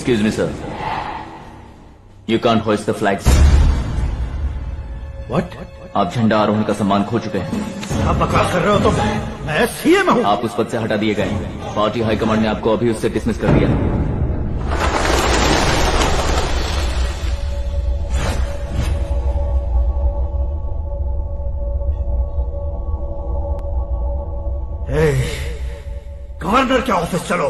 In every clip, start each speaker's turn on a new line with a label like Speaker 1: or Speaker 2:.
Speaker 1: Excuse me, sir. You can't hoist the flags.
Speaker 2: What?
Speaker 1: आप झंडा आरोहण का सम्मान खो चुके हैं।
Speaker 2: आप बकवास कर रहे हो तुम? मैं सीएम हूँ।
Speaker 1: आप उस पद से हटा दिए गए। पार्टी हाईकमांड ने आपको अभी उससे डिसमिस कर दिया है।
Speaker 2: गवर्नर के ऑफिस चलो।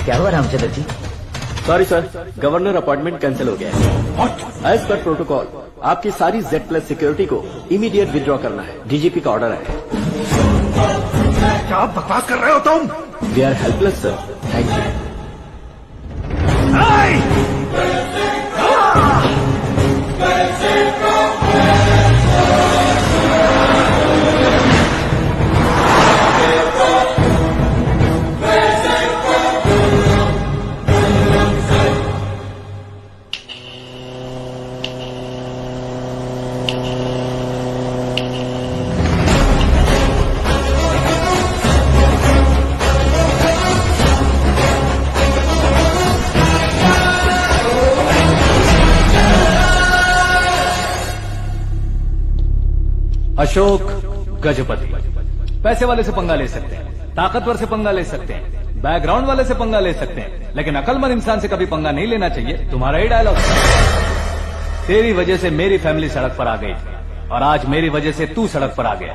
Speaker 3: क्या हुआ Ramchandra ji?
Speaker 4: Sorry sir, governor appointment cancel हो गया है। एज पर प्रोटोकॉल आपकी सारी Z+ सिक्योरिटी को इमीडिएट विड्रॉ करना है। डीजीपी का ऑर्डर है।
Speaker 2: क्या बकवास कर रहे हो तुम?
Speaker 4: We are helpless sir. Thank you.
Speaker 5: Ashok Gajapati पैसे वाले से पंगा ले सकते हैं, ताकतवर से पंगा ले सकते हैं, बैकग्राउंड वाले से पंगा ले सकते हैं, लेकिन अकलमंद इंसान से कभी पंगा नहीं लेना चाहिए। तुम्हारा ही डायलॉग। तेरी वजह से मेरी फैमिली सड़क पर आ गई और आज मेरी वजह से तू सड़क पर आ गया।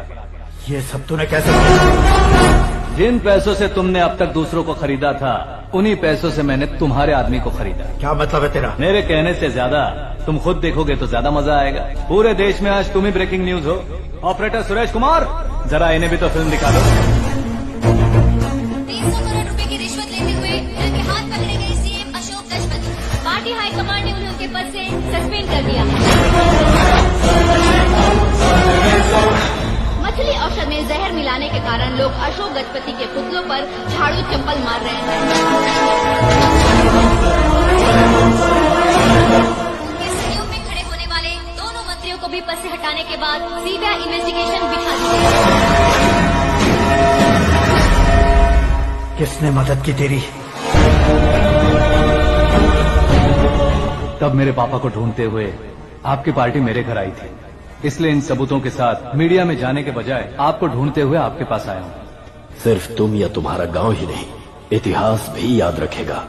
Speaker 2: ये सब तूने कैसे किया?
Speaker 5: जिन पैसों से तुमने अब तक दूसरों को खरीदा था, उन्हीं पैसों से मैंने तुम्हारे आदमी को खरीदा।
Speaker 2: क्या मतलब है तेरा?
Speaker 5: मेरे कहने से ज्यादा तुम खुद देखोगे तो ज्यादा मजा आएगा। पूरे देश में आज तुम ही ब्रेकिंग न्यूज हो। ऑपरेटर सुरेश कुमार, जरा इन्हें भी तो फिल्म दिखा दो।
Speaker 6: 300 करोड़ रुपए की रिश्वत लेते हुए उनके हाथ पकड़े गए CM Ashok Gajapati. Party high command ने उन्हें उनके पद से सस्पेंड कर दिया। मछली औषध में जहर मिलाने के कारण लोग अशोक गजपति के पुतलों पर झाड़ू चप्पल मार रहे हैं। उनके सहयोग में खड़े होने वाले दोनों मंत्रियों को भी पद से हटाने के बाद सीबीआई इन्वेस्टिगेशन बिठा दी गई।
Speaker 2: किसने मदद की तेरी?
Speaker 5: तब मेरे पापा को ढूंढते हुए आपकी पार्टी मेरे घर आई थी, इसलिए इन सबूतों के साथ मीडिया में जाने के बजाय आपको ढूंढते हुए आपके पास आया हूँ।
Speaker 4: सिर्फ तुम या तुम्हारा गांव ही नहीं, इतिहास भी याद रखेगा।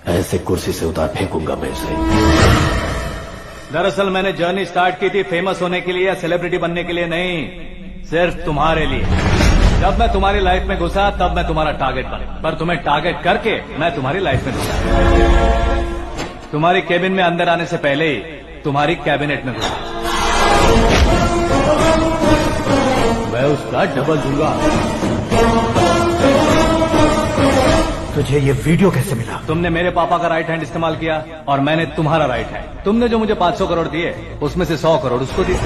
Speaker 4: ऐसे कुर्सी से उतार फेंकूंगा मैं इसे।
Speaker 5: दरअसल मैंने जर्नी स्टार्ट की थी फेमस होने के लिए या सेलिब्रिटी बनने के लिए नहीं, सिर्फ तुम्हारे लिए। जब मैं तुम्हारी लाइफ में घुसा तब मैं तुम्हारा टारगेट बना, पर तुम्हें टारगेट करके मैं तुम्हारी लाइफ में घुसा। तुम्हारी केबिन में अंदर आने से पहले ही तुम्हारी कैबिनेट में घुसा। मैं उसका डबल दूंगा।
Speaker 2: तुझे ये वीडियो कैसे मिला?
Speaker 5: तुमने मेरे पापा का राइट हैंड इस्तेमाल किया और मैंने तुम्हारा राइट हैंड। तुमने जो मुझे 500 करोड़ दिए उसमें से 100 करोड़ उसको दिए।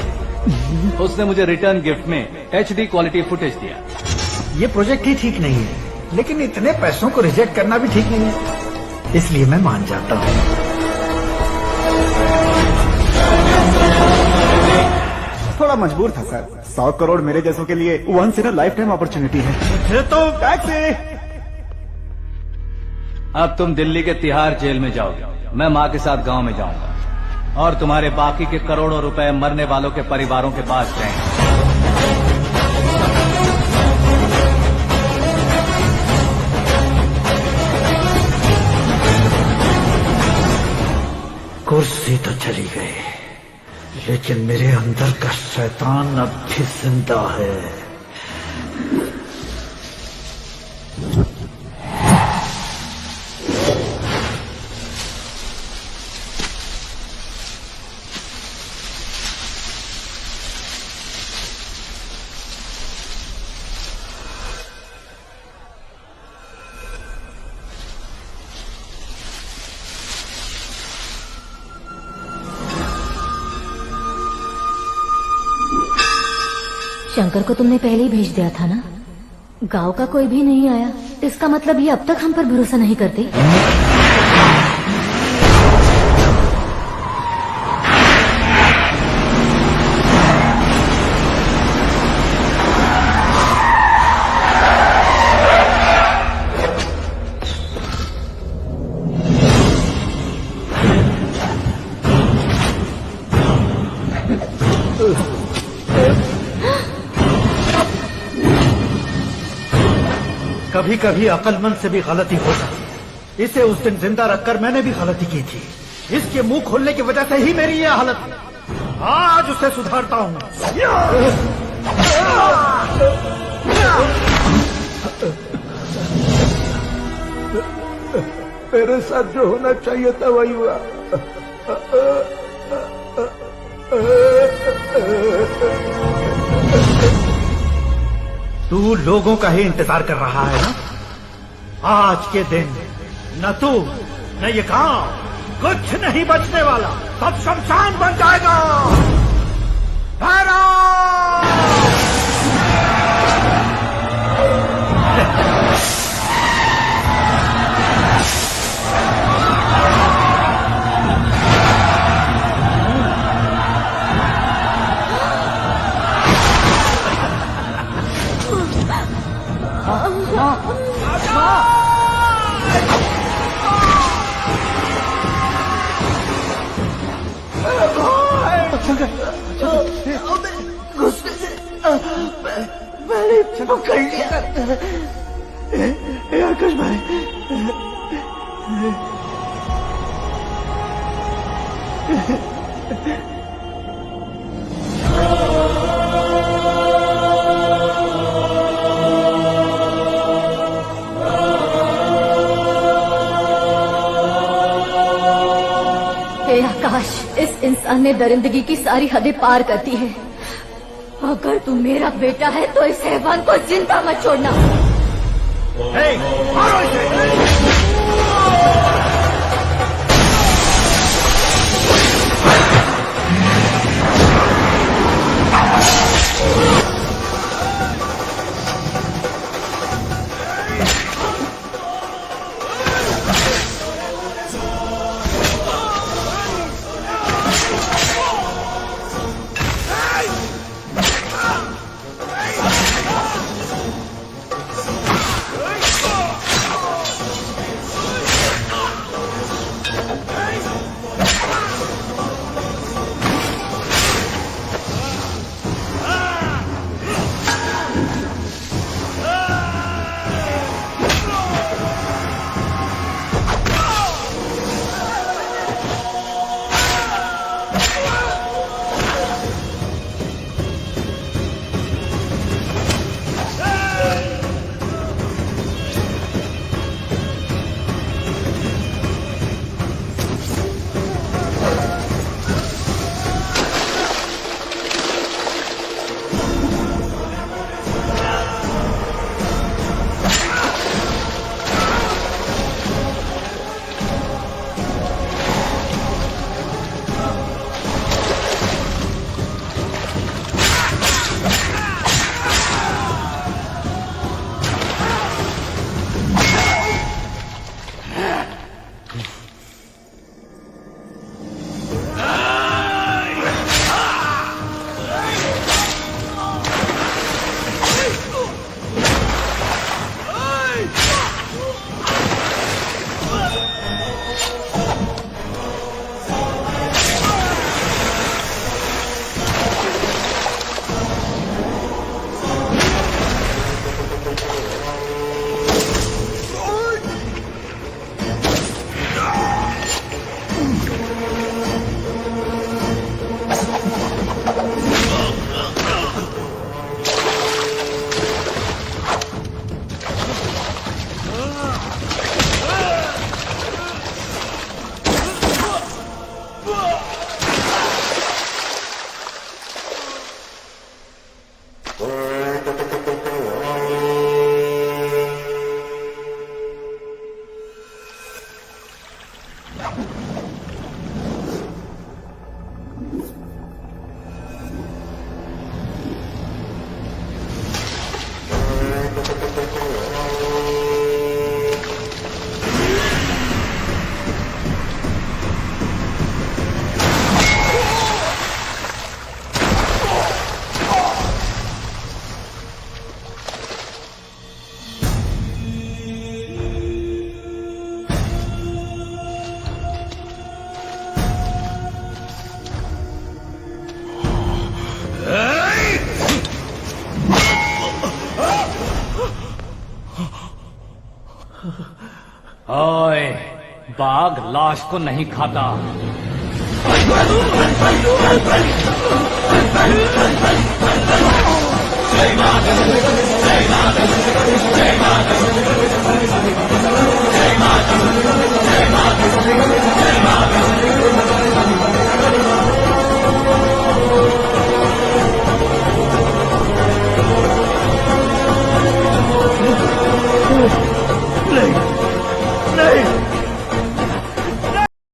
Speaker 5: उसने मुझे रिटर्न गिफ्ट में HD क्वालिटी फुटेज दिया।
Speaker 2: ये प्रोजेक्ट ही ठीक नहीं है, लेकिन इतने पैसों को रिजेक्ट करना भी ठीक नहीं है, इसलिए मैं मान जाता हूँ।
Speaker 7: थोड़ा मजबूर था सर। 100 करोड़ मेरे जैसों के लिए once in a lifetime opportunity है।
Speaker 2: मुझे तो
Speaker 7: टैक्सी।
Speaker 5: अब तुम दिल्ली के तिहाड़ जेल में जाओगे, मैं माँ के साथ गांव में जाऊंगा और तुम्हारे बाकी के करोड़ों रुपए मरने वालों के परिवारों के पास जाएंगे।
Speaker 2: कुर्सी तो चली गई, लेकिन मेरे अंदर का शैतान अब भी जिंदा है।
Speaker 8: शंकर को तुमने पहले ही भेज दिया था ना? गांव का कोई भी नहीं आया, इसका मतलब ये अब तक हम पर भरोसा नहीं करते।
Speaker 2: कभी कभी अक्लमंद से भी गलती हो जाती है। इसे उस दिन जिंदा रखकर मैंने भी गलती की थी। इसके मुंह खोलने की वजह से ही मेरी ये हालत है। आज उसे सुधारता हूँ। मेरे साथ जो होना चाहिए था वही हुआ। तू लोगों का ही इंतजार कर रहा है ना? आज के दिन न तू न ये गांव कुछ नहीं बचने वाला, सब शमशान बन जाएगा। गुस्से से मैंने पकड़ लिया। आकाश भाई,
Speaker 8: हे आकाश, इस इंसान ने दरिंदगी की सारी हदें पार कर दी है। अगर तू मेरा बेटा है तो इस हैवान को जिंदा मत छोड़ना।
Speaker 2: मारो इसे।
Speaker 5: बाघ लाश को नहीं खाता।
Speaker 2: नहीं